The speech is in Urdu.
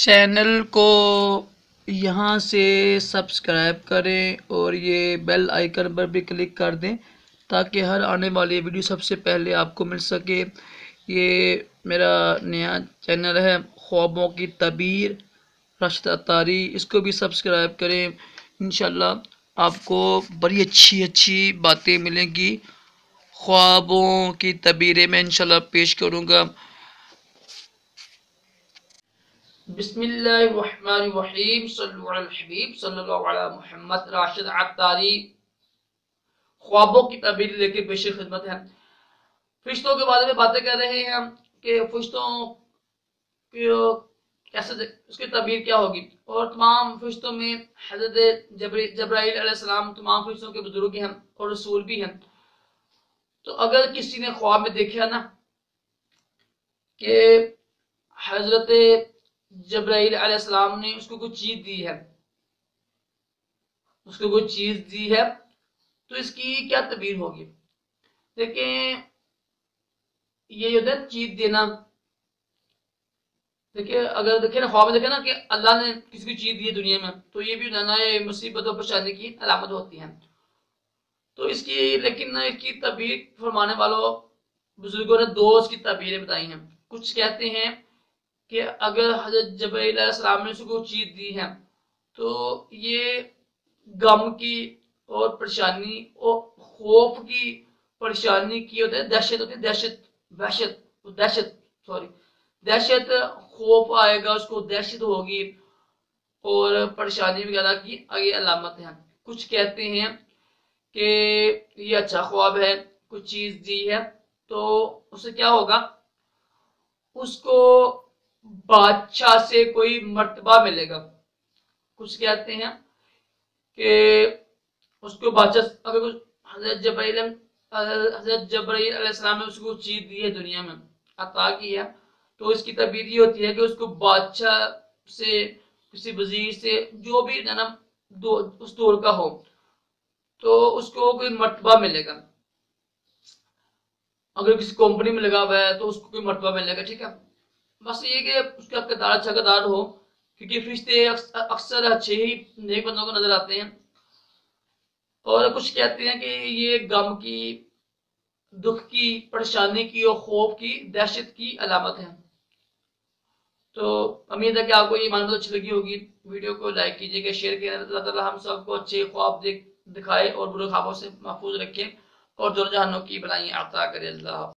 چینل کو یہاں سے سبسکرائب کریں اور یہ بیل آئیکن پر بھی کلک کر دیں تاکہ ہر آنے والی ویڈیو سب سے پہلے آپ کو مل سکے۔ یہ میرا نیا چینل ہے خوابوں کی تعبیر راشد عطاری، اس کو بھی سبسکرائب کریں۔ انشاءاللہ آپ کو بڑی اچھی باتیں ملیں گی۔ خوابوں کی تعبیریں میں انشاءاللہ پیش کروں گا۔ بسم اللہ الرحمن الرحیم، صلو علی الحبیب صلی اللہ علی محمد۔ راشد عطاری خوابوں کی تعبیر لے کے پیش خدمت ہے۔ فرشتوں کے بارے میں باتیں کر رہے ہیں کہ فرشتوں کیسے اس کی تعبیر کیا ہوگی، اور تمام فرشتوں میں حضرت جبرائیل علیہ السلام تمام فرشتوں کے بزرگ ہیں اور رسول بھی ہیں۔ تو اگر کسی نے خواب میں دیکھا نا کہ حضرت جبرائیل علیہ السلام نے اس کو کوئی چیز دی ہے تو اس کی کیا تعبیر ہوگی؟ دیکھیں، یہ جو ہے چیز دینا، دیکھیں اگر دیکھیں نا خواب میں دیکھیں نا کہ اللہ نے کسی کو چیز دی ہے دنیا میں، تو یہ بھی نئے مصیبت اور پریشانی کی علامت ہوتی ہیں۔ تو اس کی لیکن اس کی تعبیر فرمانے والوں بزرگوں نے دو اس کی تعبیریں بتائی ہیں۔ کچھ کہتے ہیں کہ اگر حضرت جبرائیل علیہ السلام نے اس کو چیز دی ہے تو یہ غم کی اور پریشانی اور خوف کی پریشانی کی ہوتی ہے، دہشت خوف آئے گا، اس کو دہشت ہوگی اور پریشانی وغیرہ کی آگے علامت ہے۔ کچھ کہتے ہیں کہ یہ اچھا خواب ہے، کچھ چیز دی ہے تو اسے کیا ہوگا، اس کو بادشاہ سے کوئی مرتبہ ملے گا۔ کچھ کہتے ہیں کہ اس کو بادشاہ اگر حضرت جبرائیل علیہ السلام نے اس کو چیز دی ہے دنیا میں عطا کی ہے، تو اس کی تعبیر یہ ہوتی ہے کہ اس کو بادشاہ سے کسی وزیر سے جو بھی جنم اس دور کا ہو تو اس کو کوئی مرتبہ ملے گا۔ اگر کسی کمپنی میں لگا ہوا ہے تو اس کو کوئی مرتبہ ملے گا، ٹھیک ہے۔ بس یہ کہ اس کا کردار اچھا کردار ہو، کیونکہ فرشتے اکثر اچھے ہی نیک بندوں کو نظر آتے ہیں۔ اور کچھ کہتے ہیں کہ یہ غم کی، دکھ کی، پریشانی کی اور خوف کی، دہشت کی علامت ہے۔ تو امید ہے کہ آپ کو یہ معلومات اچھی لگی ہوگی۔ ویڈیو کو لائک کیجیے گا، شیئر کیجیے گا۔ اللہ تعالیٰ ہم سب کو اچھے خواب دکھائے اور برے خوابوں سے محفوظ رکھے اور دونوں جہانوں کی بھلائیاں عطا کرے۔ اللہ